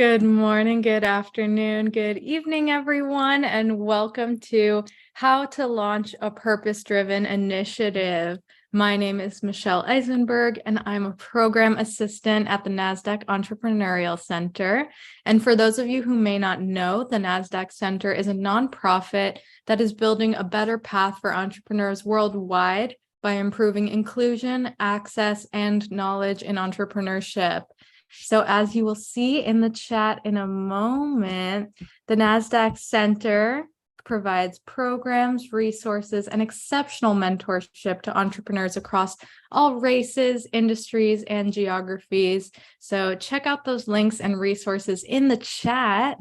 Good morning, good afternoon, good evening, everyone, and welcome to How to Launch a Purpose-Driven Initiative. My name is Michelle Eisenberg, and I'm a program assistant at the Nasdaq Entrepreneurial Center. And for those of you who may not know, the Nasdaq Center is a nonprofit that is building a better path for entrepreneurs worldwide by improving inclusion, access, and knowledge in entrepreneurship. So as you will see in the chat in a moment, the Nasdaq Center provides programs, resources, and exceptional mentorship to entrepreneurs across all races, industries, and geographies. So check out those links and resources in the chat.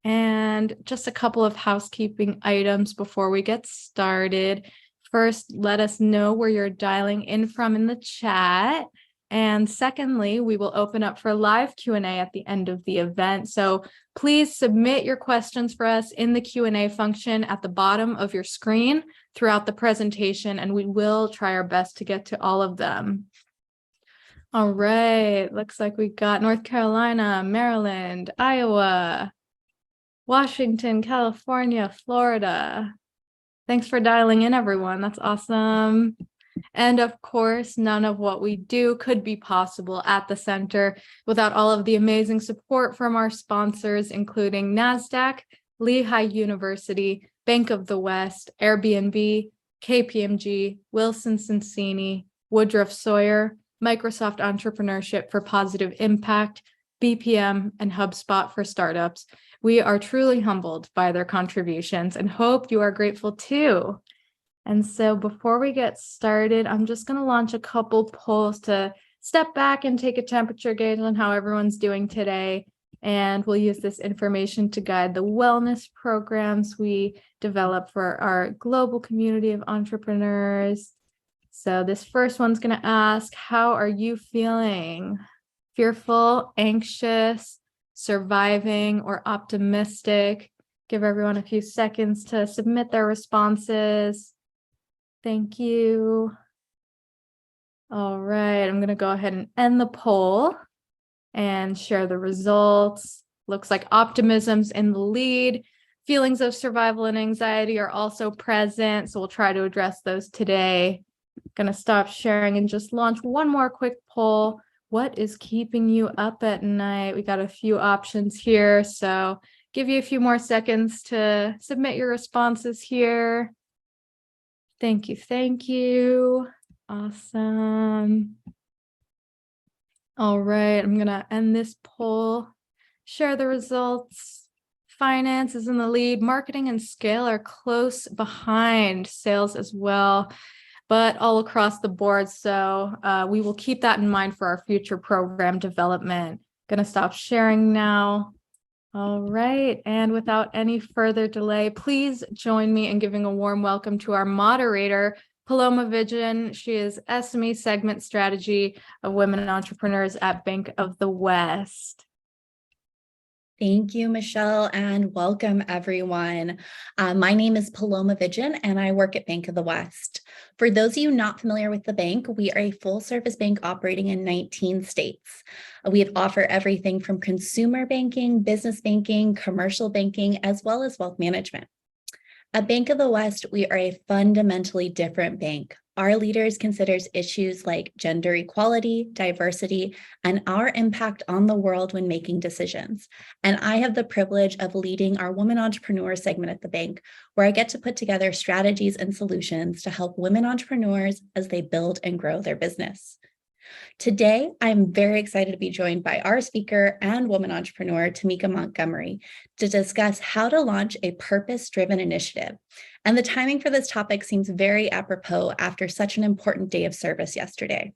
And just a couple of housekeeping items before we get started. First, let us know where you're dialing in from in the chat. And secondly, we will open up for live Q&A at the end of the event. So please submit your questions for us in the Q&A function at the bottom of your screen throughout the presentation, and we will try our best to get to all of them. All right, looks like we got North Carolina, Maryland, Iowa, Washington, California, Florida. Thanks for dialing in, everyone. That's awesome. And of course, none of what we do could be possible at the center without all of the amazing support from our sponsors, including Nasdaq, Lehigh University, Bank of the West, Airbnb, KPMG, Wilson Sonsini, Woodruff Sawyer, Microsoft Entrepreneurship for Positive Impact, BPM, and HubSpot for Startups. We are truly humbled by their contributions and hope you are grateful too. And so before we get started, I'm just going to launch a couple polls to step back and take a temperature gauge on how everyone's doing today. And we'll use this information to guide the wellness programs we develop for our global community of entrepreneurs. So this first one's going to ask, how are you feeling? Fearful, anxious, surviving, or optimistic? Give everyone a few seconds to submit their responses. Thank you. All right, I'm going to go ahead and end the poll and share the results. Looks like optimism's in the lead. Feelings of survival and anxiety are also present, so we'll try to address those today. Going to stop sharing and just launch one more quick poll. What is keeping you up at night? We got a few options here, so give you a few more seconds to submit your responses here. Thank you. Thank you. Awesome. All right, I'm going to end this poll, share the results. Finance is in the lead. Marketing and scale are close behind, sales as well, but all across the board. So we will keep that in mind for our future program development. Going to stop sharing now. All right, and without any further delay, please join me in giving a warm welcome to our moderator, Paloma Vidgen. She is SME Segment Strategy of Women Entrepreneurs at Bank of the West. Thank you, Michelle, and welcome everyone. My name is Paloma Vidgen, and I work at Bank of the West. For those of you not familiar with the bank, we are a full-service bank operating in 19 states. We offer everything from consumer banking, business banking, commercial banking, as well as wealth management. At Bank of the West, we are a fundamentally different bank. Our leaders consider issues like gender equality, diversity, and our impact on the world when making decisions. And I have the privilege of leading our Women Entrepreneur segment at the bank, where I get to put together strategies and solutions to help women entrepreneurs as they build and grow their business. Today, I'm very excited to be joined by our speaker and woman entrepreneur, Tameka Montgomery, to discuss how to launch a purpose-driven initiative. And the timing for this topic seems very apropos after such an important day of service yesterday.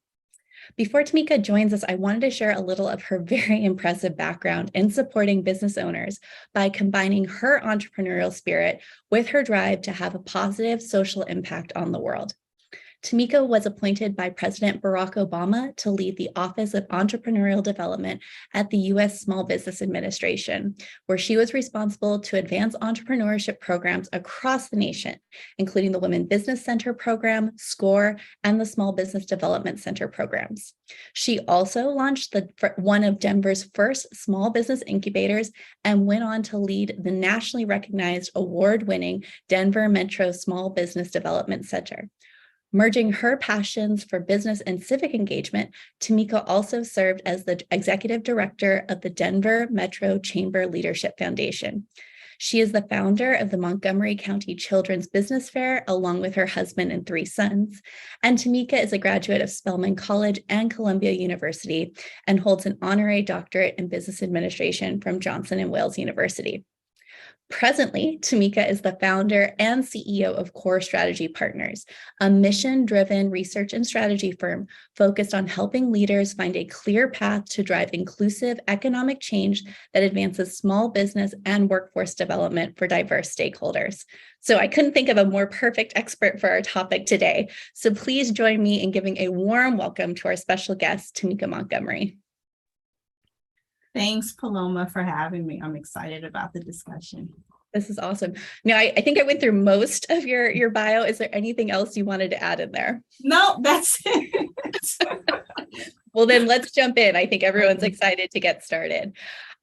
Before Tameka joins us, I wanted to share a little of her very impressive background in supporting business owners by combining her entrepreneurial spirit with her drive to have a positive social impact on the world. Tameka was appointed by President Barack Obama to lead the Office of Entrepreneurial Development at the U.S. Small Business Administration, where she was responsible to advance entrepreneurship programs across the nation, including the Women Business Center program, SCORE, and the Small Business Development Center programs. She also launched one of Denver's first small business incubators and went on to lead the nationally recognized award-winning Denver Metro Small Business Development Center. Merging her passions for business and civic engagement, Tameka also served as the executive director of the Denver Metro Chamber Leadership Foundation. She is the founder of the Montgomery County Children's Business Fair, along with her husband and 3 sons. And Tameka is a graduate of Spelman College and Columbia University and holds an honorary doctorate in business administration from Johnson & Wales University. Presently, Tameka is the founder and CEO of Core Strategy Partners, a mission-driven research and strategy firm focused on helping leaders find a clear path to drive inclusive economic change that advances small business and workforce development for diverse stakeholders. So I couldn't think of a more perfect expert for our topic today. So please join me in giving a warm welcome to our special guest, Tameka Montgomery. Thanks, Paloma, for having me. I'm excited about the discussion. This is awesome. Now, I think I went through most of your bio. Is there anything else you wanted to add in there? No, that's it. Well, then let's jump in. I think everyone's excited to get started.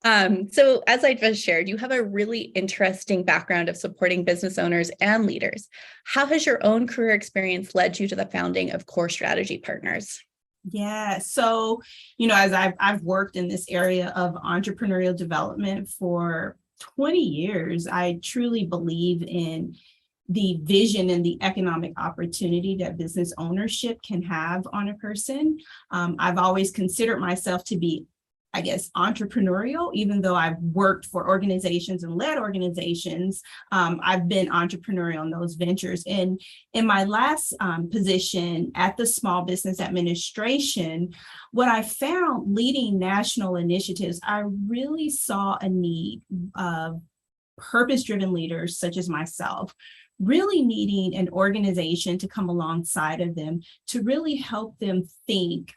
So as I just shared, you have a really interesting background of supporting business owners and leaders. How has your own career experience led you to the founding of Core Strategy Partners? Yeah. So, as I've worked in this area of entrepreneurial development for 20 years, I truly believe in the vision and the economic opportunity that business ownership can have on a person. I've always considered myself to be, I guess, entrepreneurial, even though I've worked for organizations and led organizations. I've been entrepreneurial in those ventures. And in my last position at the Small Business Administration, what I found leading national initiatives, I really saw a need of purpose-driven leaders such as myself, really needing an organization to come alongside of them to really help them think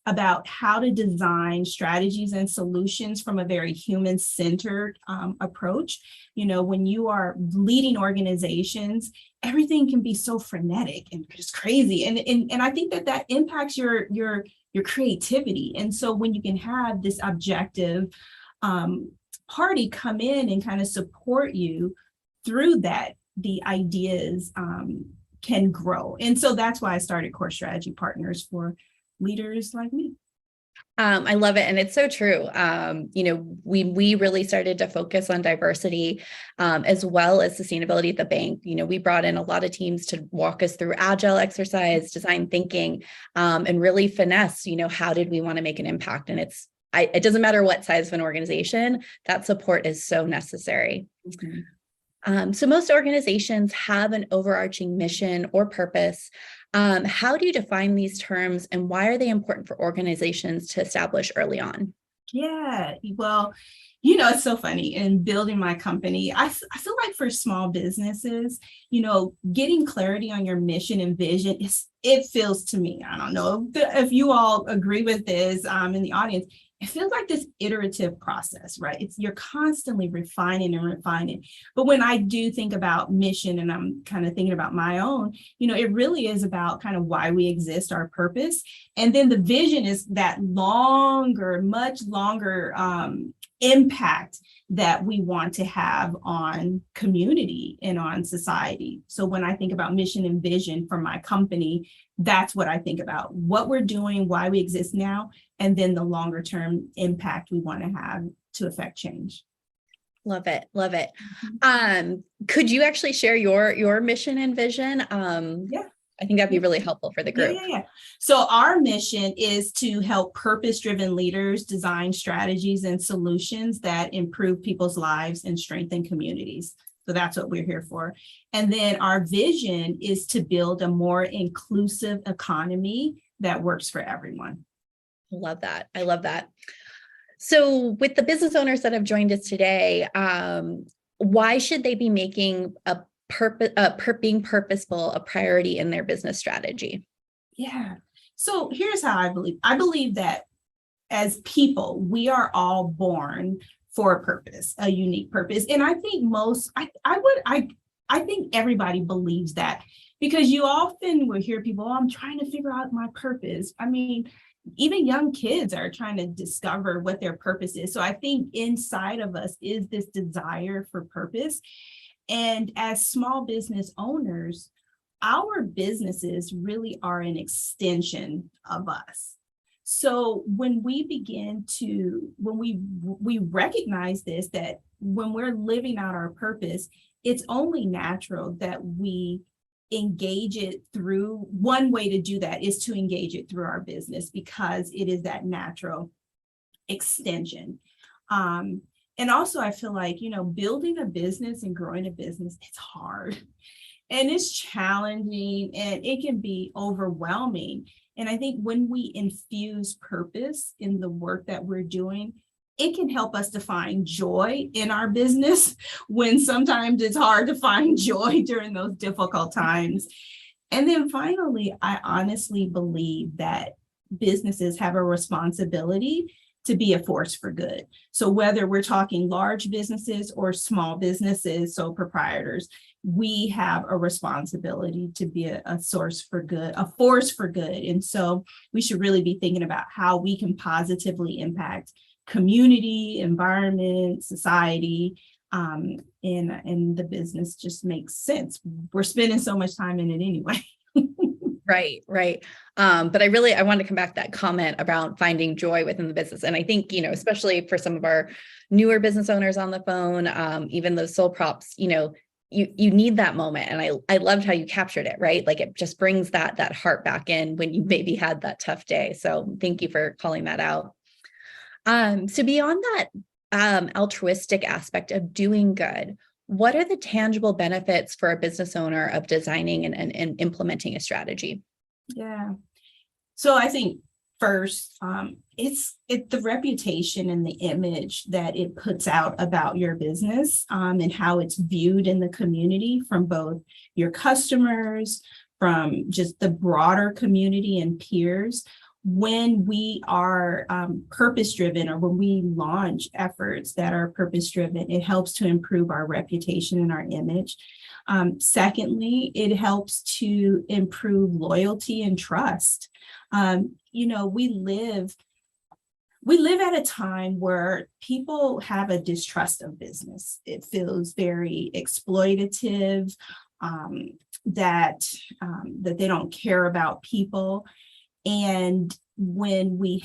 about how to design strategies and solutions from a very human-centered approach. When you are leading organizations, everything can be so frenetic and just crazy. And I think that impacts your creativity. And so when you can have this objective party come in and kind of support you through that, the ideas can grow. And so that's why I started Core Strategy Partners for leaders like me. I love it. And it's so true. We really started to focus on diversity as well as sustainability at the bank. We brought in a lot of teams to walk us through agile exercise, design thinking, and really finesse, how did we want to make an impact? And it doesn't matter what size of an organization, that support is so necessary. Mm-hmm. So most organizations have an overarching mission or purpose. How do you define these terms and why are they important for organizations to establish early on? Yeah, well, it's so funny. In building my company, I feel like for small businesses, getting clarity on your mission and vision, it feels to me, I don't know if you all agree with this in the audience, it feels like this iterative process, right? You're constantly refining and refining. But when I do think about mission and I'm kind of thinking about my own, it really is about kind of why we exist, our purpose. And then the vision is that much longer impact that we want to have on community and on society. So when I think about mission and vision for my company, that's what I think about, what we're doing, why we exist now, and then the longer term impact we want to have to affect change. Love it. Love it. Could you actually share your mission and vision? Yeah. I think that'd be really helpful for the group. Yeah. So our mission is to help purpose-driven leaders design strategies and solutions that improve people's lives and strengthen communities. So that's what we're here for. And then our vision is to build a more inclusive economy that works for everyone. I love that. I love that. So with the business owners that have joined us today, why should they be making a being purposeful a priority in their business strategy? Yeah. So here's how I believe. I believe that as people, we are all born for a purpose, a unique purpose. And I think I think everybody believes that, because you often will hear people, oh, I'm trying to figure out my purpose. I mean, even young kids are trying to discover what their purpose is. So I think inside of us is this desire for purpose. And as small business owners, our businesses really are an extension of us. So when we recognize this, that when we're living out our purpose, it's only natural that we engage it through. One way to do that is to engage it through our business, because it is that natural extension. And also I feel like, building a business and growing a business, it's hard and it's challenging and it can be overwhelming. And I think when we infuse purpose in the work that we're doing, it can help us to find joy in our business when sometimes it's hard to find joy during those difficult times. And then finally, I honestly believe that businesses have a responsibility to be a force for good. So whether we're talking large businesses or small businesses, sole proprietors, we have a responsibility to be a source for good, a force for good. And so we should really be thinking about how we can positively impact community, environment, society, and the business just makes sense. We're spending so much time in it anyway. Right. But I want to come back to that comment about finding joy within the business. And I think, especially for some of our newer business owners on the phone, even those sole props, you need that moment. And I loved how you captured it, right? Like it just brings that heart back in when you maybe had that tough day. So thank you for calling that out. So beyond that altruistic aspect of doing good, what are the tangible benefits for a business owner of designing and implementing a strategy? Yeah. So I think first, it's the reputation and the image that it puts out about your business, and how it's viewed in the community from both your customers, from just the broader community and peers. When we are purpose-driven, or when we launch efforts that are purpose-driven, it helps to improve our reputation and our image. Secondly, it helps to improve loyalty and trust. We live at a time where people have a distrust of business. It feels very exploitative, that they don't care about people. And when we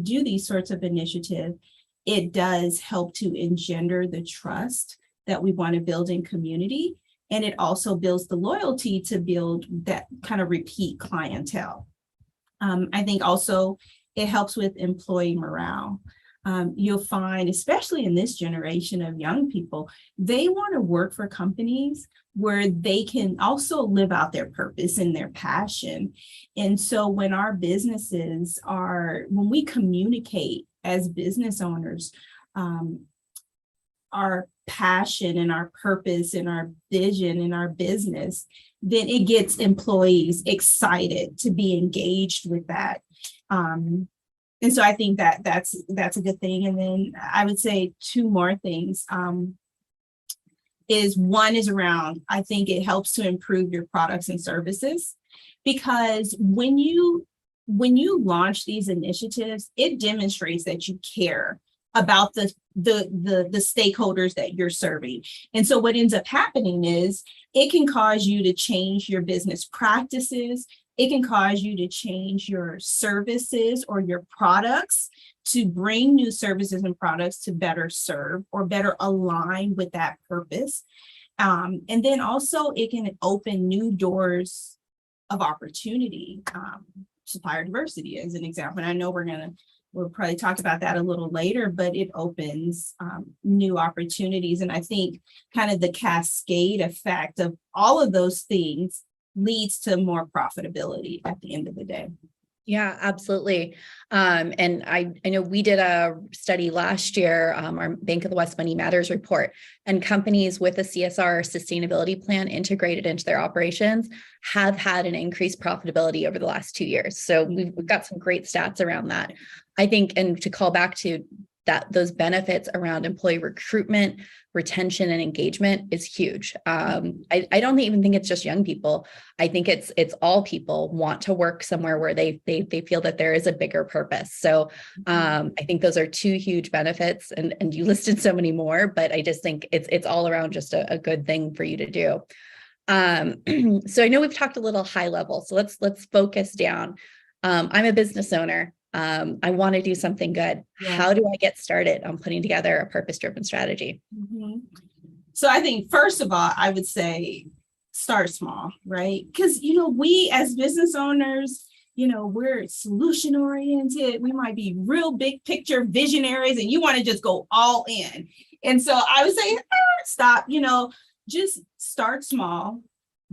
do these sorts of initiatives, it does help to engender the trust that we want to build in community. And it also builds the loyalty to build that kind of repeat clientele. I think also it helps with employee morale. You'll find, especially in this generation of young people, they want to work for companies where they can also live out their purpose and their passion. And so when we communicate as business owners, our passion and our purpose and our vision in our business, then it gets employees excited to be engaged with that. And so I think that's a good thing. And then I would say two more things. One is around, I think it helps to improve your products and services, because when you launch these initiatives, it demonstrates that you care about the stakeholders that you're serving. And so what ends up happening is it can cause you to change your business practices. It can cause you to change your services or your products to bring new services and products to better serve or better align with that purpose. And then also it can open new doors of opportunity. Supplier diversity as an example. And I know we'll probably talk about that a little later, but it opens new opportunities. And I think kind of the cascade effect of all of those things leads to more profitability at the end of the day. Yeah, absolutely. And I know we did a study last year, our Bank of the West Money Matters report, and companies with a CSR sustainability plan integrated into their operations have had an increased profitability over the last 2 years. So we've got some great stats around that. I think, and to call back to that, those benefits around employee recruitment, retention, and engagement is huge. I don't even think it's just young people. I think it's all people want to work somewhere where they feel that there is a bigger purpose. So I think those are two huge benefits, and you listed so many more, but I just think it's all around just a good thing for you to do. So I know we've talked a little high level, so let's focus down. I'm a business owner. I want to do something good. Yeah. How do I get started on putting together a purpose-driven strategy? Mm-hmm. So I think, first of all, I would say start small, right? Because, we as business owners, we're solution oriented. We might be real big picture visionaries, and you want to just go all in. And so I would say, stop, just start small.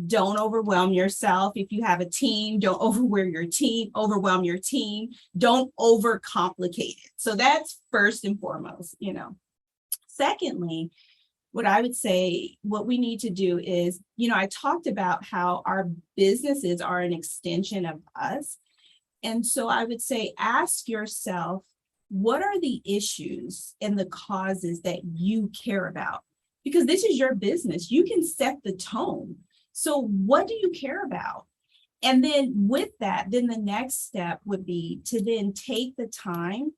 Don't overwhelm yourself. If you have a team, don't overwhelm your team. Don't overcomplicate it. So that's first and foremost, Secondly, what I would say, what we need to do is, I talked about how our businesses are an extension of us. And so I would say, ask yourself, what are the issues and the causes that you care about? Because this is your business. You can set the tone. So what do you care about? And then with that, then the next step would be to then take the time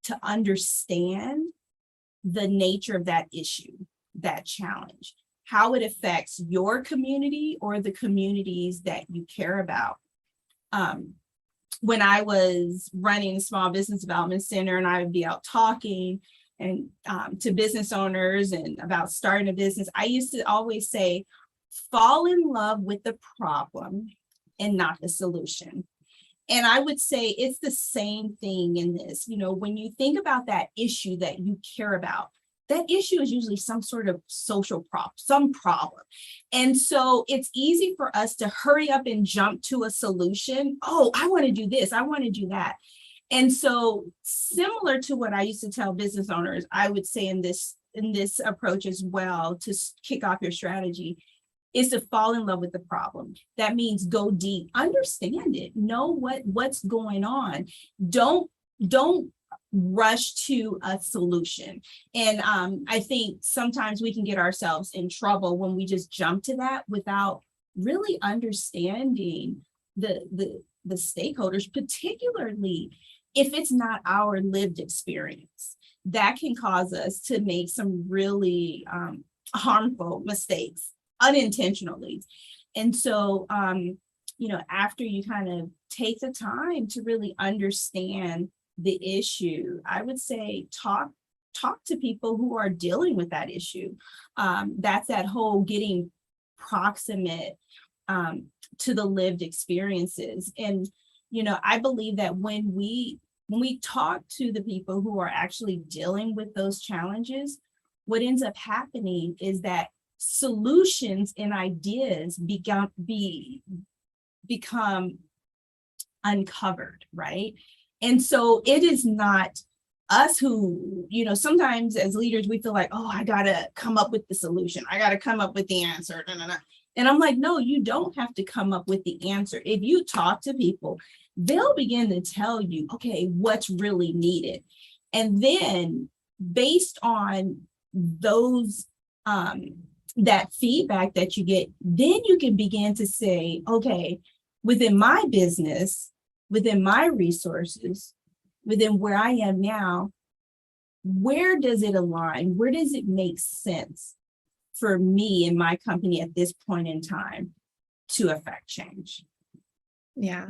to understand the nature of that issue, that challenge, how it affects your community or the communities that you care about. When I was running a small business development center, and I would be out talking and to business owners and about starting a business, I used to always say, fall in love with the problem and not the solution. And I would say it's the same thing in this. When you think about that issue that you care about, that issue is usually some sort of social problem, some problem. And so it's easy for us to hurry up and jump to a solution. Oh, I want to do this. I want to do that. And so similar to what I used to tell business owners, I would say in this approach as well, to kick off your strategy, is to fall in love with the problem. That means go deep, understand it, know what's going on. Don't rush to a solution. And I think sometimes we can get ourselves in trouble when we just jump to that without really understanding the stakeholders, particularly if it's not our lived experience. That can cause us to make some really harmful mistakes unintentionally. And so, after you kind of take the time to really understand the issue, I would say talk to people who are dealing with that issue. That's that whole getting proximate to the lived experiences. And, I believe that when we talk to the people who are actually dealing with those challenges, what ends up happening is that solutions and ideas become uncovered, right? And so it is not us who, sometimes as leaders, we feel like, oh, I got to come up with the solution. I got to come up with the answer. And I'm like, no, you don't have to come up with the answer. If you talk to people, they'll begin to tell you, okay, what's really needed. And then based on those, that feedback that you get, then you can begin to say, okay, within my business, within my resources, within where I am now, where does it align? Where does it make sense for me and my company at this point in time to affect change? Yeah.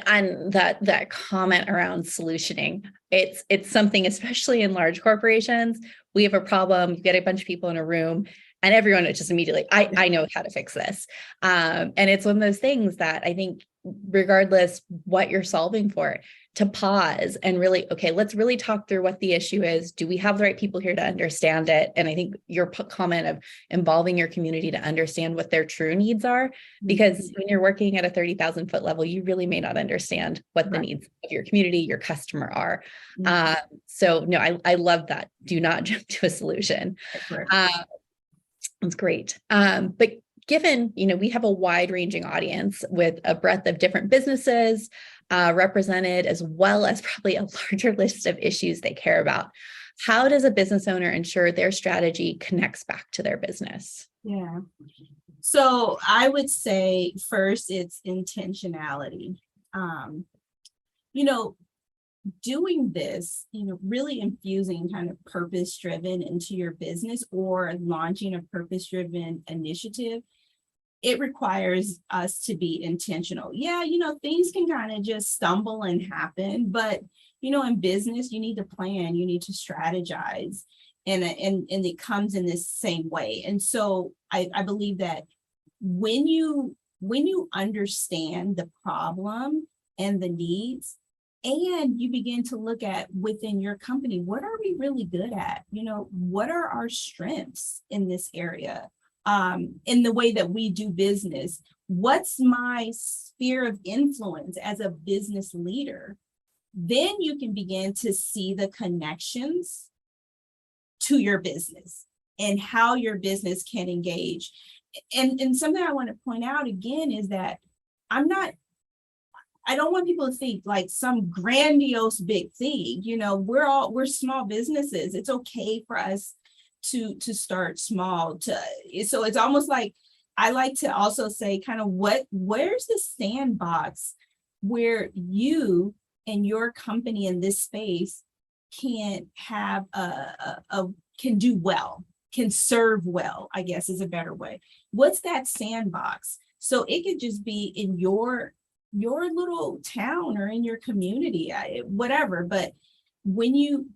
And that comment around solutioning, it's something, especially in large corporations, we have a problem, you get a bunch of people in a room, and everyone is just immediately, I know how to fix this. And it's one of those things that I think regardless what you're solving for, to pause and really, okay, let's really talk through what the issue is. Do we have the right people here to understand it? And I think your comment of involving your community to understand what their true needs are, because when you're working at a 30,000 foot level, you really may not understand what the needs of your community, your customer are. So no, I love that. Do not jump to a solution. That's great. But given, we have a wide ranging audience with a breadth of different businesses represented, as well as probably a larger list of issues they care about, how does a business owner ensure their strategy connects back to their business? Yeah. So I would say first, it's intentionality. Doing this, really infusing kind of purpose-driven into your business or launching a purpose-driven initiative, it requires us to be intentional. Yeah, things can kind of just stumble and happen, but, in business, you need to plan, you need to strategize, and it comes in this same way. And so I believe that when you understand the problem and the needs, and you begin to look at within your company, what are we really good at? What are our strengths in this area? In the way that we do business? What's my sphere of influence as a business leader? Then you can begin to see the connections to your business and how your business can engage. And something I want to point out again is that I don't want people to think like some grandiose big thing. We're small businesses. It's okay for us to start small. So it's almost like, I like to also say kind of where's the sandbox where you and your company in this space can have can do well, can serve well, I guess is a better way. What's that sandbox? So it could just be in your little town or in your community, whatever. But when you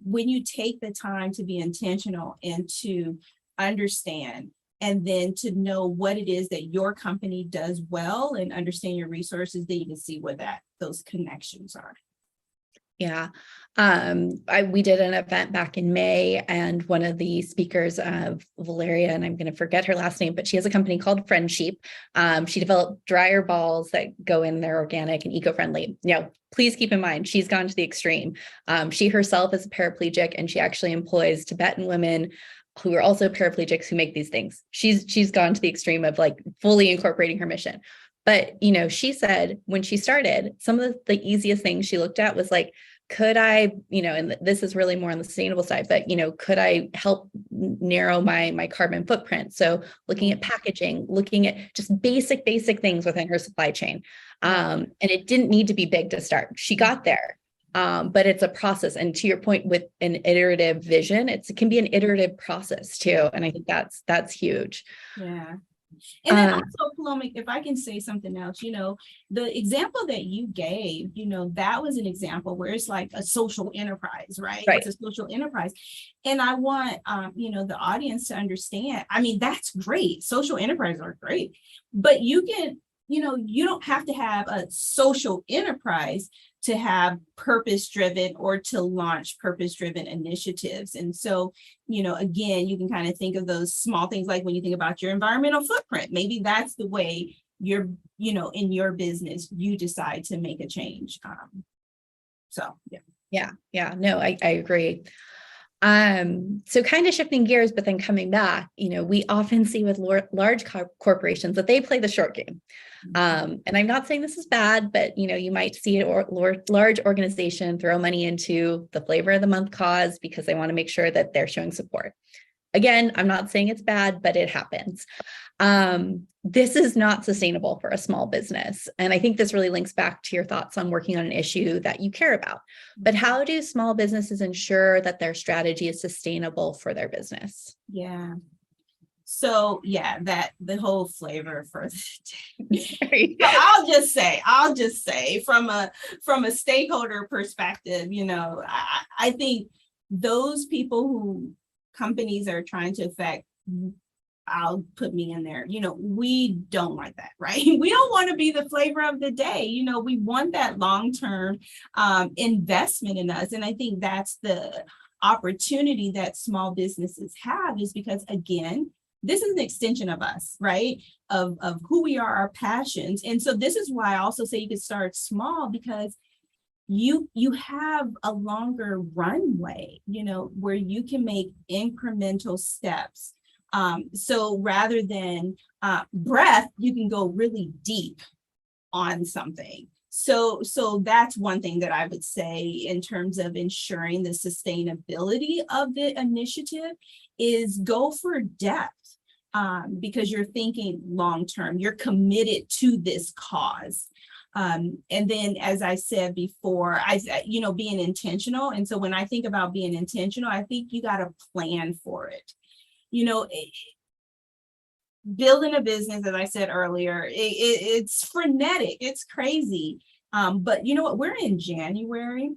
take the time to be intentional and to understand, and then to know what it is that your company does well and understand your resources, then you can see where those connections are. Yeah. We did an event back in May, and one of the speakers, Valeria, and I'm going to forget her last name, but she has a company called Friendship. She developed dryer balls that go in there organic and eco-friendly. Please keep in mind, she's gone to the extreme. She herself is a paraplegic, and she actually employs Tibetan women who are also paraplegics who make these things. She's gone to the extreme of like fully incorporating her mission. But, she said when she started, some of the easiest things she looked at was like, could I, and this is really more on the sustainable side, but, could I help narrow my carbon footprint? So looking at packaging, looking at just basic things within her supply chain. And it didn't need to be big to start. She got there. But it's a process. And to your point with an iterative vision, it can be an iterative process too. And I think that's huge. Yeah. And then also, Paloma, if I can say something else, the example that you gave, that was an example where it's like a social enterprise, right? It's a social enterprise. And I want, the audience to understand, that's great. Social enterprises are great, but you can, you don't have to have a social enterprise to have purpose-driven or to launch purpose-driven initiatives. And so, again, you can kind of think of those small things, like when you think about your environmental footprint, maybe that's the way you're, in your business, you decide to make a change. Yeah. No, I agree. So kind of shifting gears, but then coming back, we often see with large corporations that they play the short game. And I'm not saying this is bad, but you might see a large organization throw money into the flavor of the month cause because they want to make sure that they're showing support. Again, I'm not saying it's bad, but it happens. This is not sustainable for a small business. And I think this really links back to your thoughts on working on an issue that you care about. But how do small businesses ensure that their strategy is sustainable for their business? Yeah. So that the whole flavor for the day. So I'll just say from a stakeholder perspective, I think those people who companies are trying to affect, I'll put me in there. We don't like that, right? We don't want to be the flavor of the day. We want that long-term investment in us. And I think that's the opportunity that small businesses have, is because, again, this is an extension of us, right? Of who we are, our passions. And so this is why I also say you can start small, because you have a longer runway, where you can make incremental steps. So rather than breadth, you can go really deep on something. So that's one thing that I would say in terms of ensuring the sustainability of the initiative, is go for depth, because you're thinking long-term, you're committed to this cause. And then, as I said before, being intentional. And so when I think about being intentional, I think you got to plan for it. Building a business, as I said earlier, it's frenetic, it's crazy. But you know what? We're in January.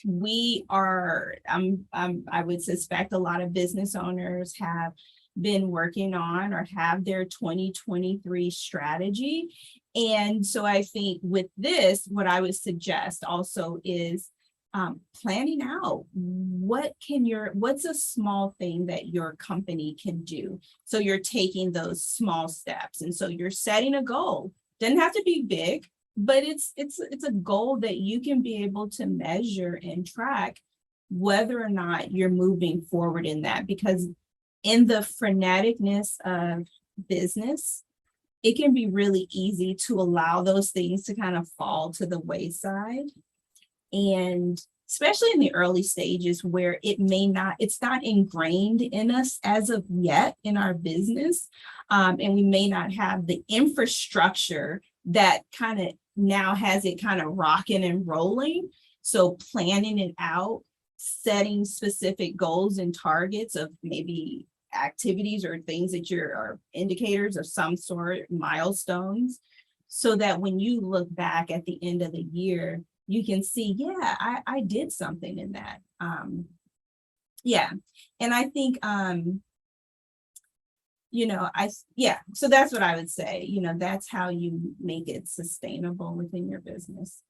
We are, I would suspect a lot of business owners have been working on or have their 2023 strategy. And so I think with this, what I would suggest also is planning out what's a small thing that your company can do. So you're taking those small steps. And so you're setting a goal. Doesn't have to be big, but it's a goal that you can be able to measure and track whether or not you're moving forward in that. Because in the freneticness of business, it can be really easy to allow those things to kind of fall to the wayside. And especially in the early stages where it's not ingrained in us as of yet in our business. And we may not have the infrastructure that kind of now has it kind of rocking and rolling. So planning it out, setting specific goals and targets of maybe activities or things that are indicators of some sort, milestones, so that when you look back at the end of the year, you can see, yeah, I did something in that. Yeah. And I think, so that's what I would say, that's how you make it sustainable within your business.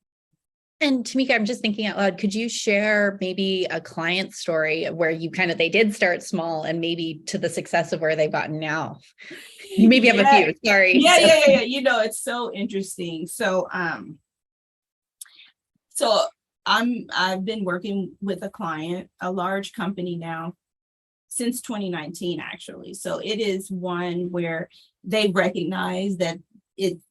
And Tameka, I'm just thinking out loud, could you share maybe a client story where they did start small and maybe to the success of where they've gotten now? You maybe have a few, sorry. Yeah. It's so interesting. So I've been working with a client, a large company now, since 2019, actually. So it is one where they recognize that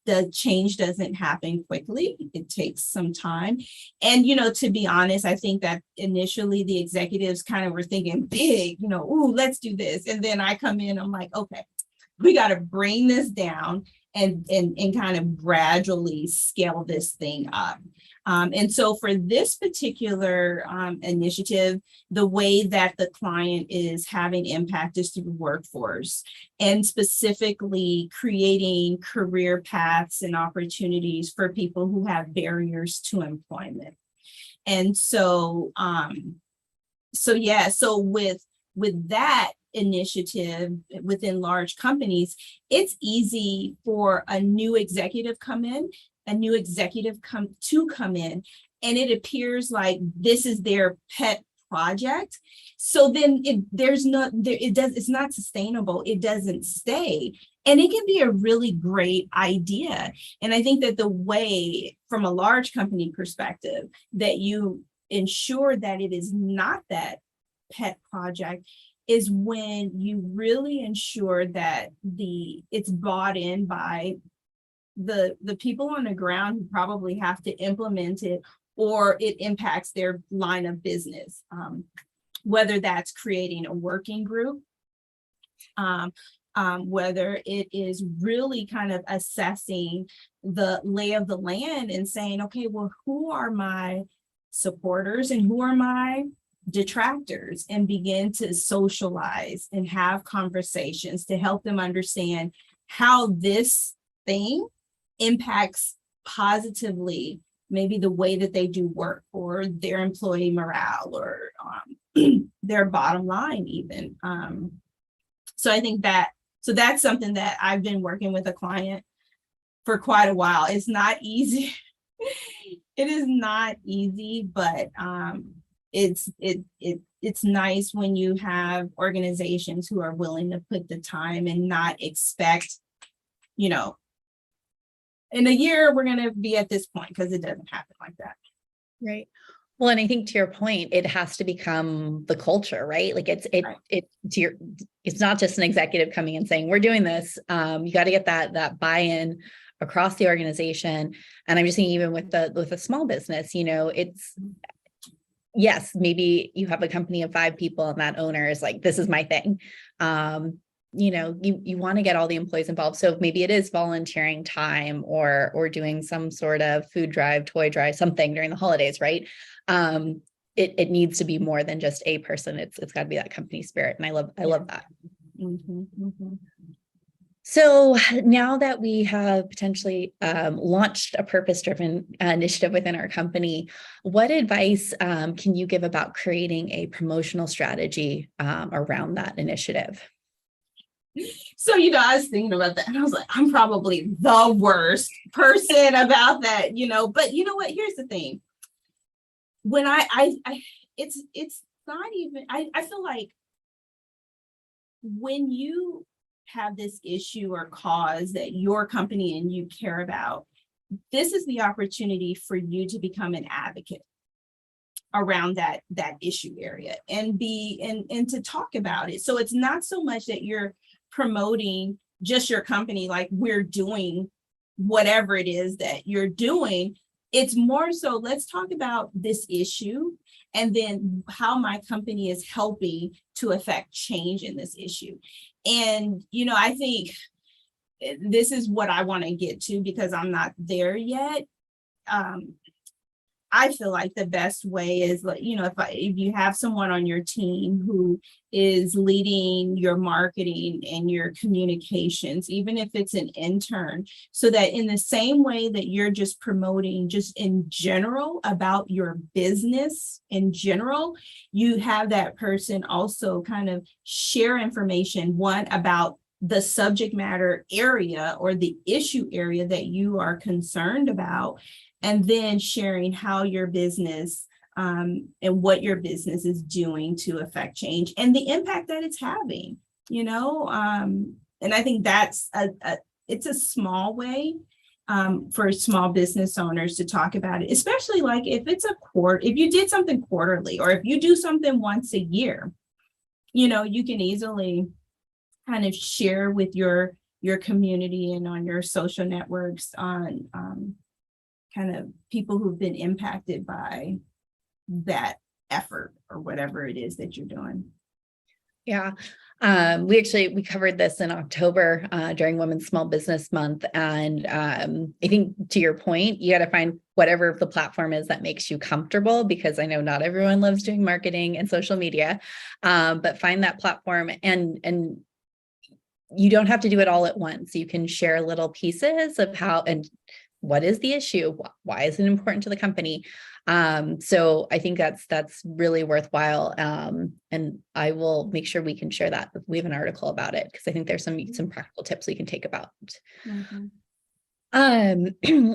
the change doesn't happen quickly. It takes some time. And, to be honest, I think that initially the executives kind of were thinking big, ooh, let's do this. And then I come in, I'm like, okay, we got to bring this down and kind of gradually scale this thing up. And so for this particular initiative, the way that the client is having impact is through workforce, and specifically creating career paths and opportunities for people who have barriers to employment. And so, so with that initiative within large companies, it's easy for a new executive come in, and it appears like this is their pet project. So then it's not sustainable. It doesn't stay. And it can be a really great idea. And I think that the way, from a large company perspective, that you ensure that it is not that pet project is when you really ensure that it's bought in by the people on the ground who probably have to implement it, or it impacts their line of business, whether that's creating a working group, whether it is really kind of assessing the lay of the land and saying, okay, well, who are my supporters and who are my detractors, and begin to socialize and have conversations to help them understand how this thing impacts positively maybe the way that they do work, or their employee morale, or their bottom line even. So I think that So that's something that I've been working with a client for quite a while. It's not easy. It is not easy, but it's nice when you have organizations who are willing to put the time and not expect, you know, in a year we're going to be at this point, because it doesn't happen like that. Right. Well, and I think to your point, it has to become the culture, right? Like it's not just an executive coming and saying, we're doing this. You got to get that buy-in across the organization. And I'm just thinking, even with a small business, it's, yes, maybe you have a company of 5 people and that owner is like, this is my thing. You want to get all the employees involved. So maybe it is volunteering time or doing some sort of food drive, toy drive, something during the holidays, right? It needs to be more than just a person. It's got to be that company spirit. And I love that. Mm-hmm, mm-hmm. So now that we have potentially launched a purpose-driven initiative within our company, what advice can you give about creating a promotional strategy around that initiative? So, I was thinking about that and I was like, I'm probably the worst person about that, but you know what? Here's the thing. When it's not even, I feel like when you have this issue or cause that your company and you care about, this is the opportunity for you to become an advocate around that issue area and to talk about it. So it's not so much that you're promoting just your company, like we're doing whatever it is that you're doing. It's more so, let's talk about this issue and then how my company is helping to affect change in this issue. And, I think this is what I want to get to, because I'm not there yet. I feel like the best way is, if you have someone on your team who is leading your marketing and your communications, even if it's an intern, so that in the same way that you're just promoting just in general about your business in general, you have that person also kind of share information, one, about the subject matter area or the issue area that you are concerned about, and then sharing how your business and what your business is doing to affect change and the impact that it's having, and I think that's it's a small way for small business owners to talk about it, especially like if you did something quarterly, or if you do something once a year, you can easily kind of share with your community and on your social networks on kind of people who've been impacted by that effort or whatever it is that you're doing. Yeah. We covered this in October during Women's Small Business Month. And I think, to your point, you got to find whatever the platform is that makes you comfortable, because I know not everyone loves doing marketing and social media, but find that platform, and you don't have to do it all at once. You can share little pieces of how and what is the issue? Why is it important to the company? So I think that's really worthwhile. And I will make sure we can share that. We have an article about it, because I think there's some practical tips we can take about. Mm-hmm.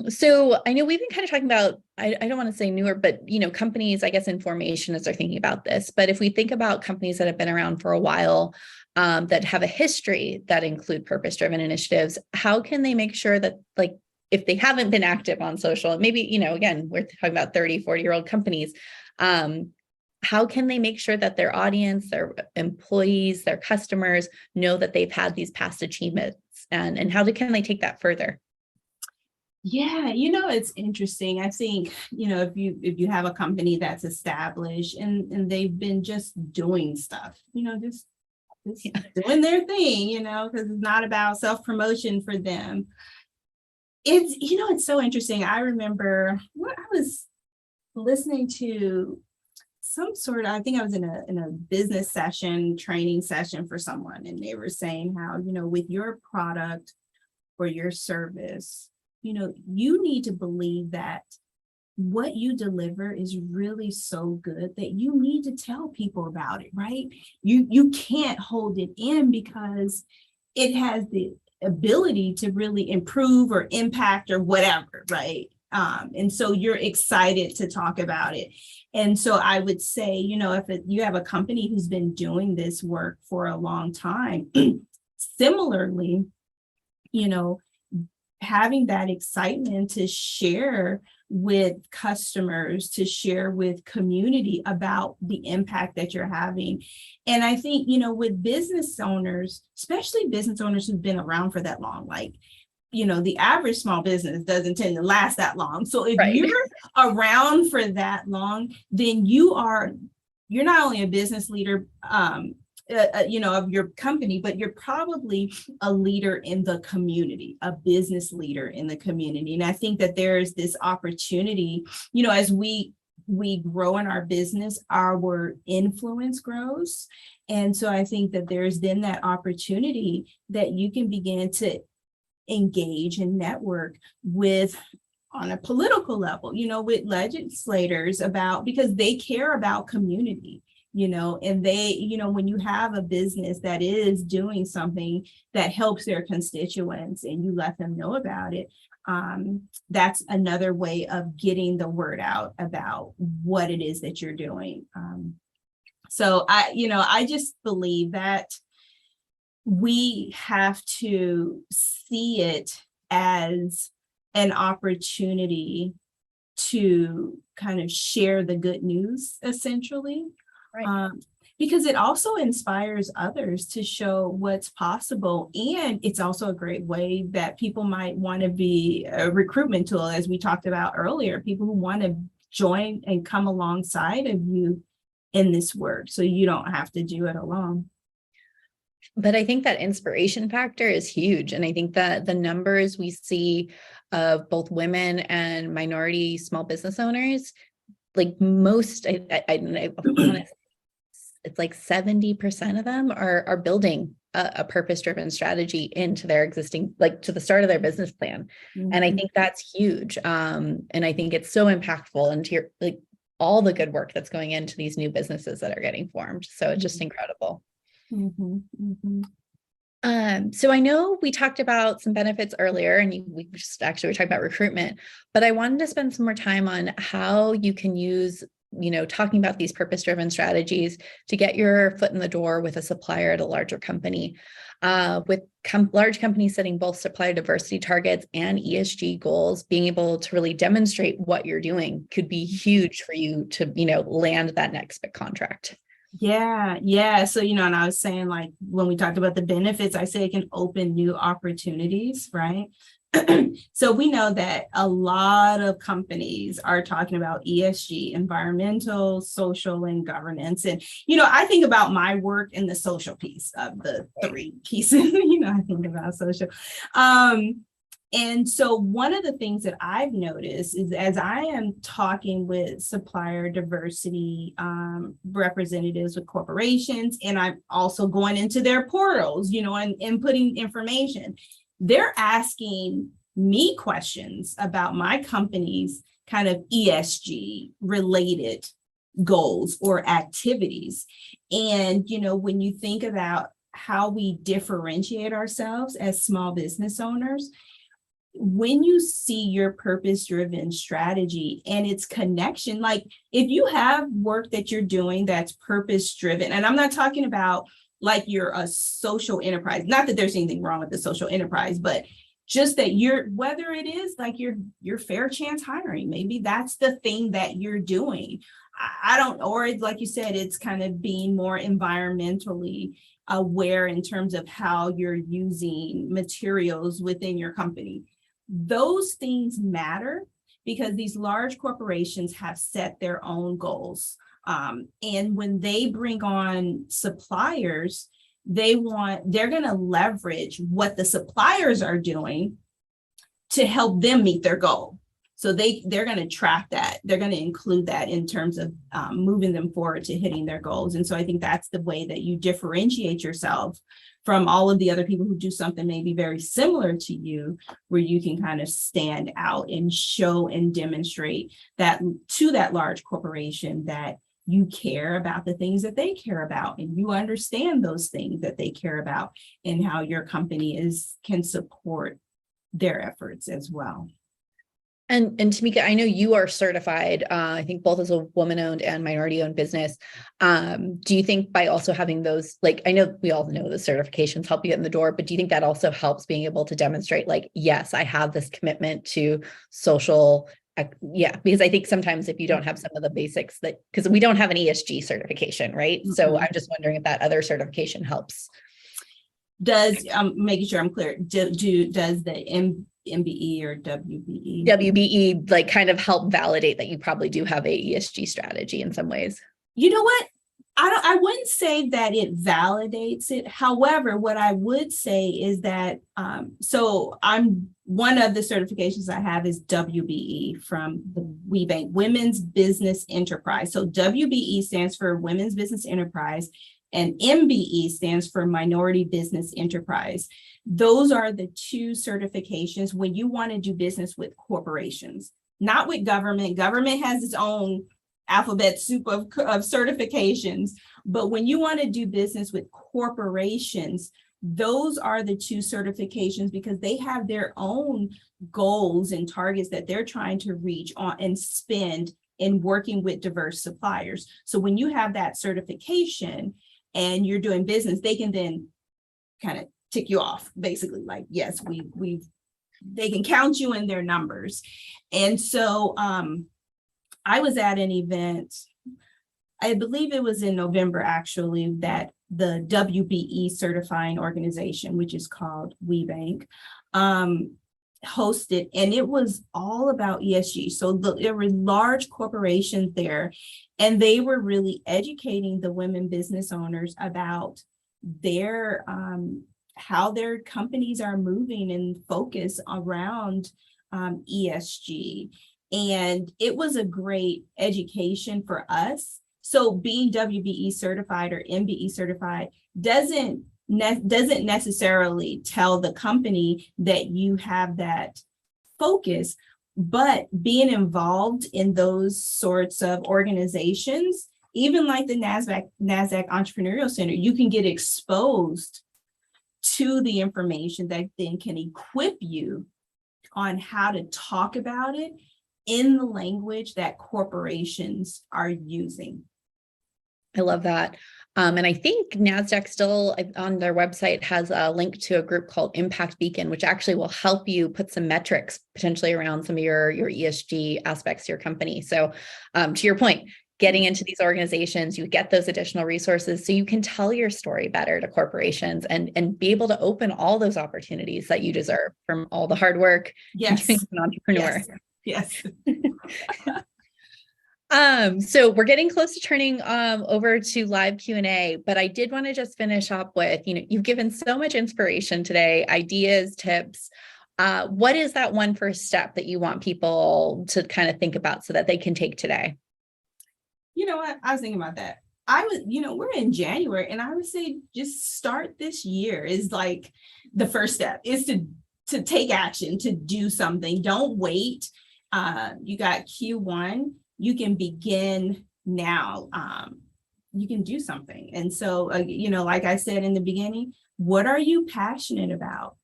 So I know we've been kind of talking about, I don't want to say newer, but companies, I guess, in formation as they're thinking about this. But if we think about companies that have been around for a while, that have a history that include purpose-driven initiatives, how can they make sure that, like, if they haven't been active on social, maybe, again, we're talking about 30, 40-year-old companies, how can they make sure that their audience, their employees, their customers know that they've had these past achievements, and how can they take that further? Yeah, it's interesting. I think, if you have a company that's established and they've been just doing stuff, just doing their thing, because it's not about self-promotion for them. It's so interesting. I remember I was listening to I think I was in a business session, training session for someone, and they were saying how, with your product or your service, you need to believe that what you deliver is really so good that you need to tell people about it, right? You can't hold it in, because it has the ability to really improve or impact or whatever, right? And so you're excited to talk about it. And so I would say, if you have a company who's been doing this work for a long time, similarly, having that excitement to share with customers, to share with community about the impact that you're having. And I think, with business owners, especially business owners who've been around for that long, like, the average small business doesn't tend to last that long. So if you're around for that long, then you're not only a business leader, of your company, but you're probably a leader in the community, a business leader in the community. And I think that there's this opportunity, as we grow in our business, our influence grows. And so I think that there's then that opportunity that you can begin to engage and network with on a political level, with legislators because they care about community. And they, when you have a business that is doing something that helps their constituents and you let them know about it, that's another way of getting the word out about what it is that you're doing. So I just believe that we have to see it as an opportunity to kind of share the good news, essentially. Right. Because it also inspires others to show what's possible. And it's also a great way that people might want to be a recruitment tool, as we talked about earlier, people who want to join and come alongside of you in this work, so you don't have to do it alone. But I think that inspiration factor is huge. And I think that the numbers we see of both women and minority small business owners, like most, it's like 70% of them are building a purpose-driven strategy into their existing, like to the start of their business plan. Mm-hmm. And I think that's huge. And I think it's so impactful into all the good work that's going into these new businesses that are getting formed. So it's just incredible. Mm-hmm. Mm-hmm. So I know we talked about some benefits earlier, and we were talking about recruitment, but I wanted to spend some more time on how you can use, talking about these purpose-driven strategies to get your foot in the door with a supplier at a larger company. With large companies setting both supplier diversity targets and ESG goals, being able to really demonstrate what you're doing could be huge for you to, land that next big contract. Yeah. So, and I was saying, like, when we talked about the benefits, I say it can open new opportunities, right? So we know that a lot of companies are talking about ESG, environmental, social, and governance. And, I think about my work in the social piece of the three pieces, I think about social. And so one of the things that I've noticed is, as I am talking with supplier diversity representatives with corporations, and I'm also going into their portals, and inputting information, they're asking me questions about my company's kind of ESG related goals or activities. And, when you think about how we differentiate ourselves as small business owners, when you see your purpose-driven strategy and its connection, like if you have work that you're doing that's purpose-driven, and I'm not talking about like you're a social enterprise, not that there's anything wrong with the social enterprise, but just that whether it is like your fair chance hiring, maybe that's the thing that you're doing. Or it's like you said, it's kind of being more environmentally aware in terms of how you're using materials within your company. Those things matter because these large corporations have set their own goals. And when they bring on suppliers, they're going to leverage what the suppliers are doing to help them meet their goal. So they're going to track that. They're going to include that in terms of moving them forward to hitting their goals. And so I think that's the way that you differentiate yourself from all of the other people who do something maybe very similar to you, where you can kind of stand out and show and demonstrate that to that large corporation that you care about the things that they care about, and you understand those things that they care about, and how your company can support their efforts as well. And Tameka, I know you are certified, I think both as a woman-owned and minority-owned business. Do you think by also having those, like, I know we all know the certifications help you get in the door, but do you think that also helps being able to demonstrate, like, yes, I have this commitment to social, because I think sometimes if you don't have some of the basics because we don't have an ESG certification, right? Mm-hmm. So I'm just wondering if that other certification helps. Does, making sure I'm clear, does the MBE or WBE? WBE like kind of help validate that you probably do have a ESG strategy in some ways? You know what? I wouldn't say that it validates it. However, what I would say is that, so one of the certifications I have is WBE from the WeBank, Women's Business Enterprise. So WBE stands for Women's Business Enterprise, and MBE stands for Minority Business Enterprise. Those are the two certifications when you want to do business with corporations, not with government. Government has its own alphabet soup of certifications, but when you want to do business with corporations, those are the two certifications, because they have their own goals and targets that they're trying to reach on and spend in working with diverse suppliers. So when you have that certification and you're doing business, they can then kind of tick you off, basically, like, yes, they can count you in their numbers. And so I was at an event, I believe it was in November, actually, that the WBE certifying organization, which is called WeBank, hosted, and it was all about ESG. So there were large corporations there, and they were really educating the women business owners about their how their companies are moving and focus around ESG. And it was a great education for us. So being WBE certified or MBE certified doesn't necessarily tell the company that you have that focus, but being involved in those sorts of organizations, even like the Nasdaq Entrepreneurial Center, you can get exposed to the information that then can equip you on how to talk about it in the language that corporations are using. I love that. And I think Nasdaq still on their website has a link to a group called Impact Beacon, which actually will help you put some metrics potentially around some of your ESG aspects of your company. So to your point, getting into these organizations, you get those additional resources so you can tell your story better to corporations and be able to open all those opportunities that you deserve from all the hard work. Yes. As an entrepreneur. Yes. So we're getting close to turning over to live Q&A, but I did want to just finish up with, you've given so much inspiration today, ideas, tips. What is that one first step that you want people to kind of think about so that they can take today? You know what? I was thinking about that. We're in January, and I would say just start this year is like the first step is to take action, to do something. Don't wait. You got Q1. You can begin now. You can do something. And so, like I said in the beginning, what are you passionate about?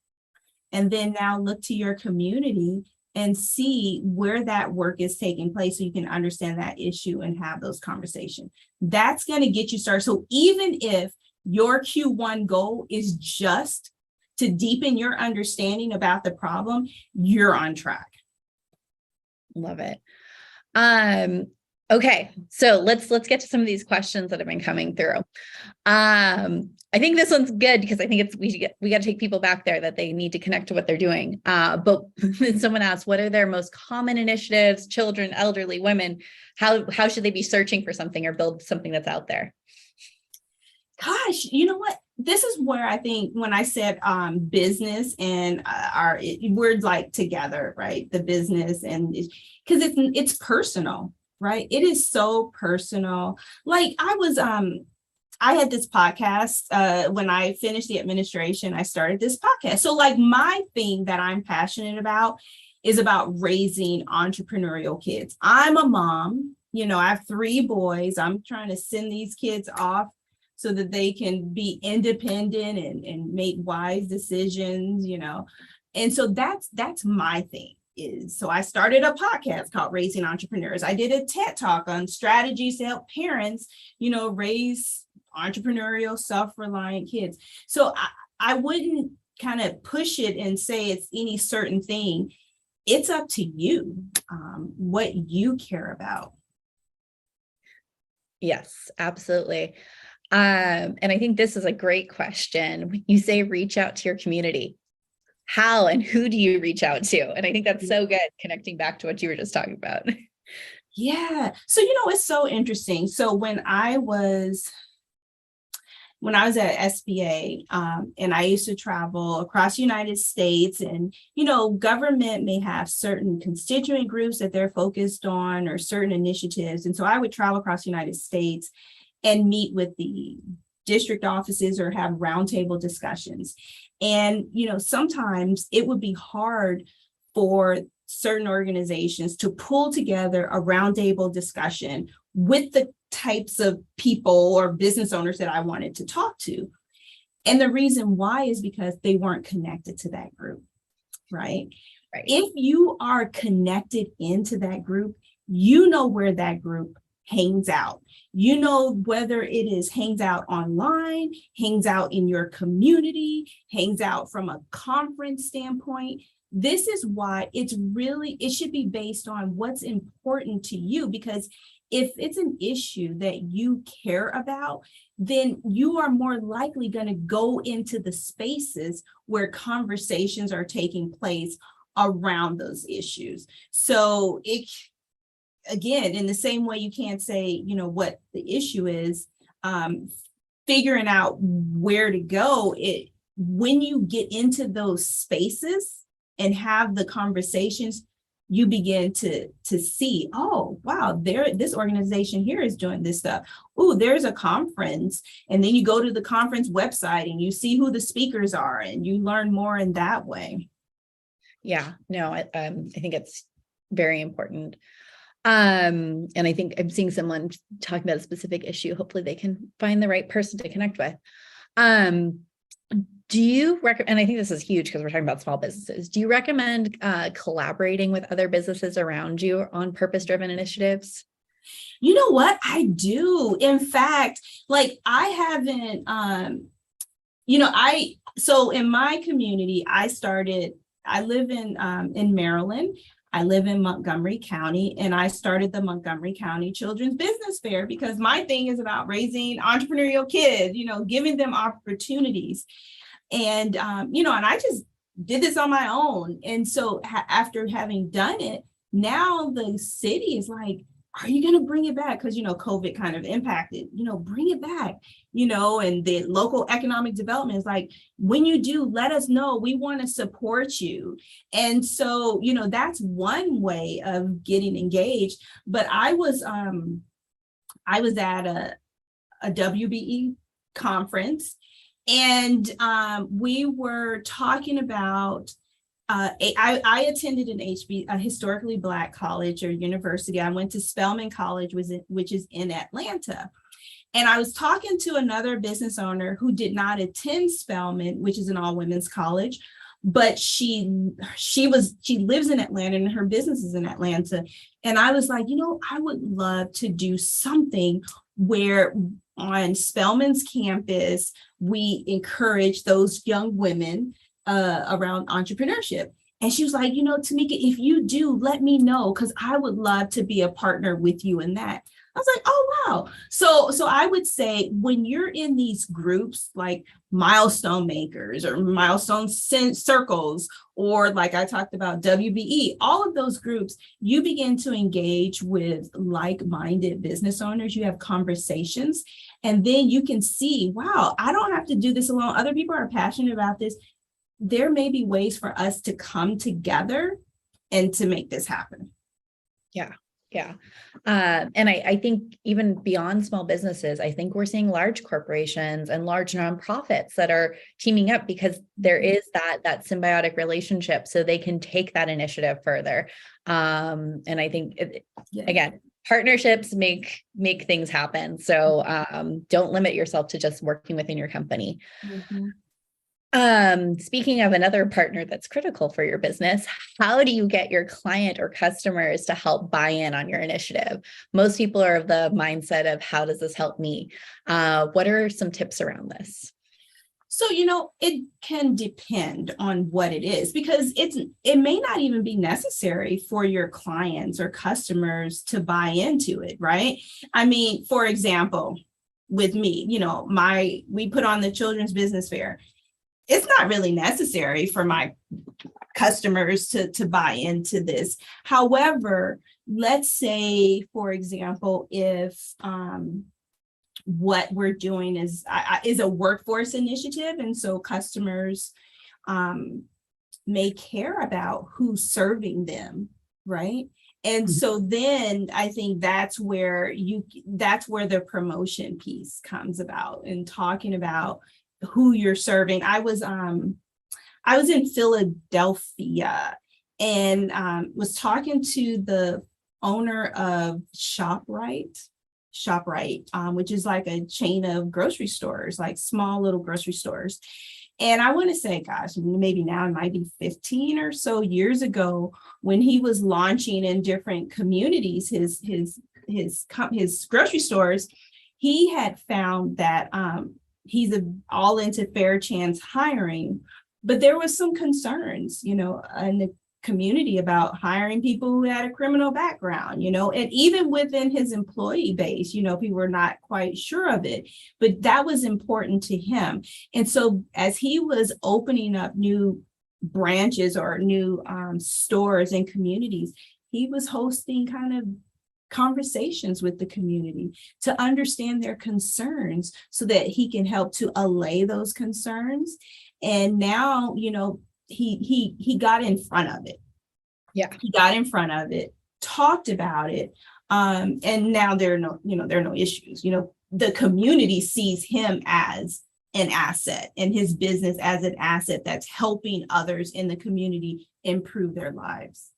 And then now look to your community and see where that work is taking place so you can understand that issue and have those conversations. That's going to get you started. So even if your Q1 goal is just to deepen your understanding about the problem, you're on track. Love it. Okay, so let's get to some of these questions that have been coming through. I think this one's good because I think we got to take people back there that they need to connect to what they're doing. But someone asked, what are their most common initiatives? Children, elderly, women. How should they be searching for something or build something that's out there? Gosh, you know what? This is where I think when I said business and we're like together, right? The business and because it's personal, right? It is so personal. Like I had this podcast when I finished the administration, I started this podcast. So like my thing that I'm passionate about is about raising entrepreneurial kids. I'm a mom, I have 3 boys. I'm trying to send these kids off so that they can be independent and make wise decisions, And so that's my thing. So I started a podcast called Raising Entrepreneurs. I did a TED Talk on strategies to help parents, raise entrepreneurial, self-reliant kids. So I wouldn't kind of push it and say it's any certain thing. It's up to you, what you care about. Yes, absolutely. And I think this is a great question. When you say reach out to your community, how and who do you reach out to? And I think that's so good, connecting back to what you were just talking about. Yeah. So, it's so interesting. So when I was at SBA, and I used to travel across the United States, and, government may have certain constituent groups that they're focused on or certain initiatives. And so I would travel across the United States and meet with the district offices or have roundtable discussions. And, sometimes it would be hard for certain organizations to pull together a roundtable discussion with the types of people or business owners that I wanted to talk to. And the reason why is because they weren't connected to that group, right? If you are connected into that group, where that group hangs out. Whether it is hangs out online, hangs out in your community, hangs out from a conference standpoint. This is why it should be based on what's important to you, because if it's an issue that you care about, then you are more likely going to go into the spaces where conversations are taking place around those issues. So again, in the same way you can't say, what the issue is, figuring out where to go, when you get into those spaces and have the conversations, you begin to see, oh, wow, this organization here is doing this stuff. Oh, there's a conference. And then you go to the conference website and you see who the speakers are and you learn more in that way. Yeah, no, I think it's very important. And I think I'm seeing someone talking about a specific issue. Hopefully they can find the right person to connect with. Do you recommend, and I think this is huge because we're talking about small businesses, do you recommend collaborating with other businesses around you on purpose-driven initiatives? You know what? I do. In fact, I haven't, so in my community, I live in Maryland. I live in Montgomery County, and I started the Montgomery County Children's Business Fair because my thing is about raising entrepreneurial kids, giving them opportunities. And, and I just did this on my own. And so after having done it, now the city is like, are you going to bring it back? Because, COVID kind of impacted, bring it back, and the local economic development is like, when you do, let us know. We want to support you. And so, that's one way of getting engaged. But I was at a WBE conference, and we were talking about I attended a historically Black college or university. I went to Spelman College, which is in Atlanta. And I was talking to another business owner who did not attend Spelman, which is an all-women's college, but she lives in Atlanta and her business is in Atlanta. And I was like, I would love to do something where on Spelman's campus, we encourage those young women around entrepreneurship. And she was like, Tameka, if you do, let me know, because I would love to be a partner with you in that. I was like, oh, wow. So I would say when you're in these groups like milestone makers or milestone circles, or like I talked about WBE, all of those groups, you begin to engage with like-minded business owners. You have conversations, and then you can see, wow, I don't have to do this alone. Other people are passionate about this. There may be ways for us to come together and to make this happen. Yeah. Yeah. And I think even beyond small businesses, I think we're seeing large corporations and large nonprofits that are teaming up because there is that symbiotic relationship, so they can take that initiative further. And I think, again, partnerships make things happen. So don't limit yourself to just working within your company. Mhm. Speaking of another partner that's critical for your business, how do you get your client or customers to help buy in on your initiative? Most people are of the mindset of, how does this help me? What are some tips around this? So, it can depend on what it is, because it may not even be necessary for your clients or customers to buy into it, right? I mean, for example, with me, we put on the Children's Business Fair. It's not really necessary for my customers to buy into this. However, let's say, for example, if what we're doing is a workforce initiative, and so customers may care about who's serving them, right? And so then I think that's where the promotion piece comes about, and talking about who you're serving. I was in Philadelphia, and was talking to the owner of ShopRite, which is like a chain of grocery stores, like small little grocery stores. And I want to say, gosh, maybe now it might be 15 or so years ago, when he was launching in different communities his grocery stores, he had found that he's all into fair chance hiring, but there was some concerns, in the community about hiring people who had a criminal background, and even within his employee base, people were not quite sure of it, but that was important to him. And so as he was opening up new branches or new stores and communities, he was hosting kind of conversations with the community to understand their concerns, so that he can help to allay those concerns. And now, he got in front of it. Yeah. He got in front of it, talked about it. And now there are no issues. The community sees him as an asset, and his business as an asset that's helping others in the community improve their lives.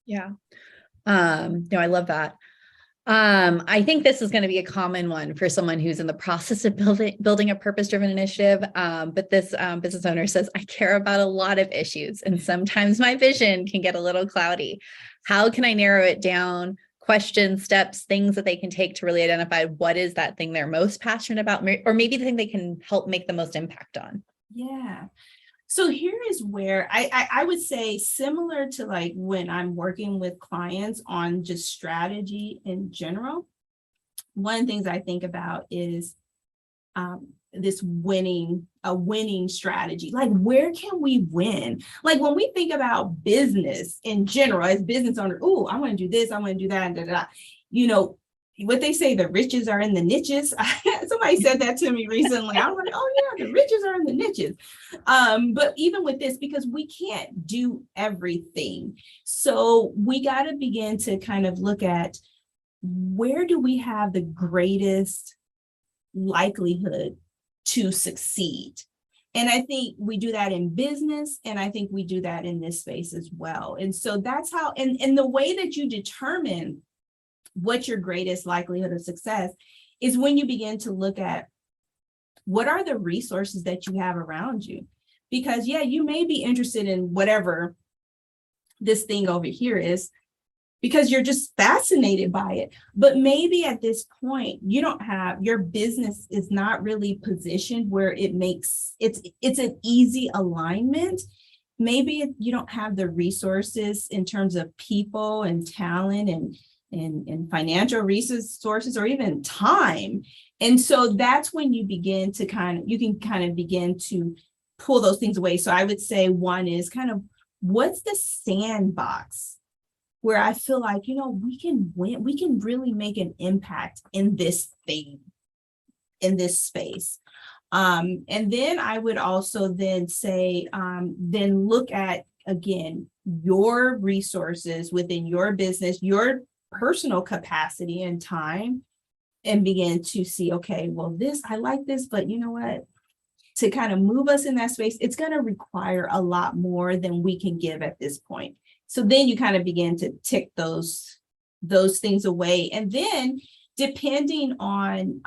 Yeah. No, I love that. I think this is going to be a common one for someone who's in the process of building a purpose-driven initiative. But this business owner says, I care about a lot of issues, and sometimes my vision can get a little cloudy. How can I narrow it down? Questions, steps, things that they can take to really identify what is that thing they're most passionate about, or maybe the thing they can help make the most impact on. Yeah. So here is where I would say, similar to like when I'm working with clients on just strategy in general, one of the things I think about is this winning strategy. Like, where can we win? Like, when we think about business in general, as business owner, oh, I want to do this, I want to do that, what they say, the riches are in the niches. Somebody said that to me recently. I'm like, oh yeah, the riches are in the niches. But even with this, because we can't do everything, so we got to begin to kind of look at, where do we have the greatest likelihood to succeed? And I think we do that in business, and I think we do that in this space as well. And so that's how, and the way that you determine what your greatest likelihood of success is when you begin to look at, what are the resources that you have around you? Because yeah, you may be interested in whatever this thing over here is, because you're just fascinated by it. But maybe at this point, your business is not really positioned where it's an easy alignment. Maybe you don't have the resources in terms of people and talent and financial resources, or even time. And so that's when you begin to begin to pull those things away. So I would say one is kind of, what's the sandbox where I feel like, we can win, we can really make an impact in this thing, in this space. And then I would also then say, then look at, again, your resources within your business, your personal capacity and time, and begin to see, okay, well, I like this, but you know what? To kind of move us in that space, it's going to require a lot more than we can give at this point. So then you kind of begin to tick those those things away. And then depending on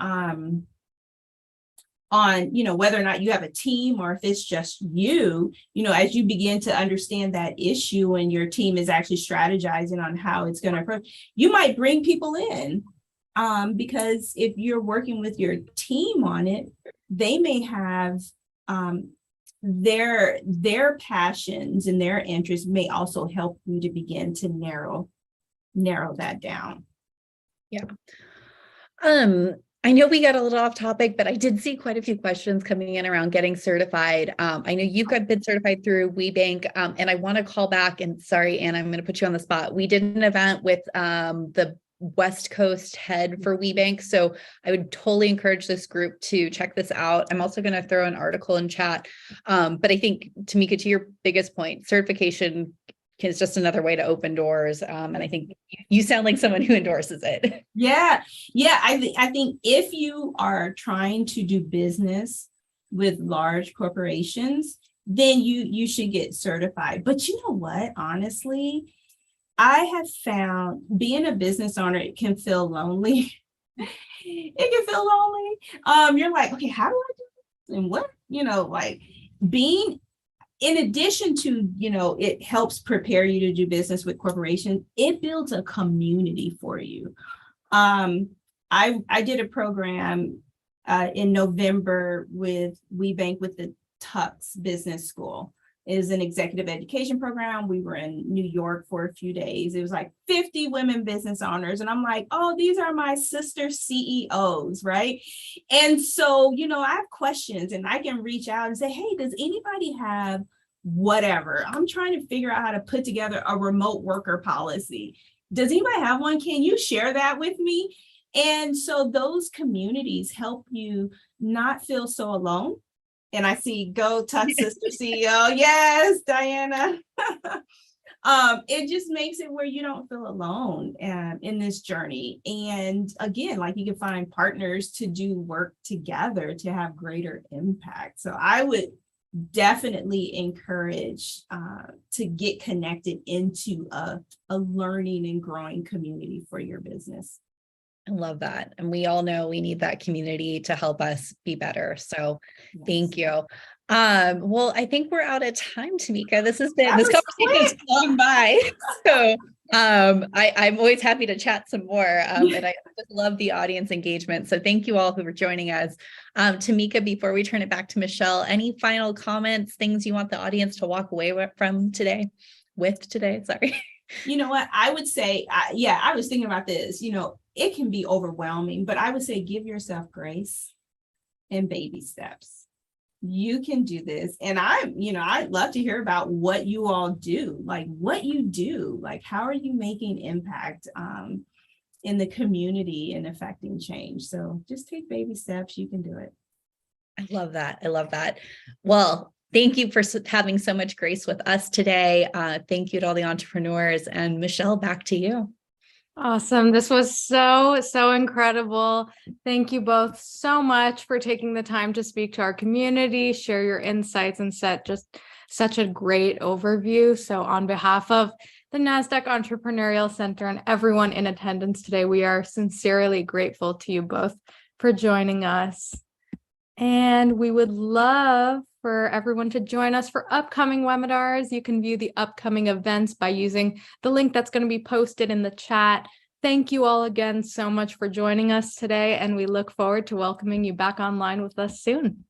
whether or not you have a team or if it's just you, as you begin to understand that issue and your team is actually strategizing on how it's going to approach, you might bring people in, because if you're working with your team on it, they may have their passions and their interests may also help you to begin to narrow that down. Yeah. I know we got a little off topic, but I did see quite a few questions coming in around getting certified. I know you've been certified through WeBank, and I want to call back, and sorry, Anna, I'm going to put you on the spot. We did an event with the West Coast head for WeBank, so I would totally encourage this group to check this out. I'm also going to throw an article in chat, but I think, Tameka, to your biggest point, certification is just another way to open doors. And I think you sound like someone who endorses it. Yeah. I think if you are trying to do business with large corporations, then you should get certified. But you know what? Honestly, I have found being a business owner, it can feel lonely. It can feel lonely. You're like, okay, how do I do this? And what, being, in addition to, it helps prepare you to do business with corporations, it builds a community for you. I did a program in November with WeBank with the Tux Business School. It is an executive education program. We were in New York for a few days. It was like 50 women business owners. And I'm like, oh, these are my sister CEOs, right? And so, I have questions and I can reach out and say, hey, does anybody have whatever? I'm trying to figure out how to put together a remote worker policy. Does anybody have one? Can you share that with me? And so those communities help you not feel so alone. And I see Go Tux Sister CEO. Yes, Diana. It just makes it where you don't feel alone in this journey. And again, like you can find partners to do work together to have greater impact. So I would definitely encourage to get connected into a learning and growing community for your business. I love that. And we all know we need that community to help us be better. So yes. Thank you. Well, I think we're out of time, Tameka. This conversation has flown by. So I'm always happy to chat some more. And I just love the audience engagement. So thank you all who are joining us. Tameka, before we turn it back to Michelle, any final comments, things you want the audience to walk away from today? Sorry. You know what? I would say, I was thinking about this, it can be overwhelming, but I would say give yourself grace and baby steps. You can do this. And I'd love to hear about what you all do, like what you do, like how are you making impact in the community and affecting change? So just take baby steps. You can do it. I love that. Well, thank you for having so much grace with us today. Thank you to all the entrepreneurs, and Michelle, back to you. Awesome. This was so incredible. Thank you both so much for taking the time to speak to our community, share your insights, and set just such a great overview. So on behalf of the Nasdaq Entrepreneurial Center and everyone in attendance today, we are sincerely grateful to you both for joining us. And we would love for everyone to join us for upcoming webinars. You can view the upcoming events by using the link that's going to be posted in the chat. Thank you all again so much for joining us today, and we look forward to welcoming you back online with us soon.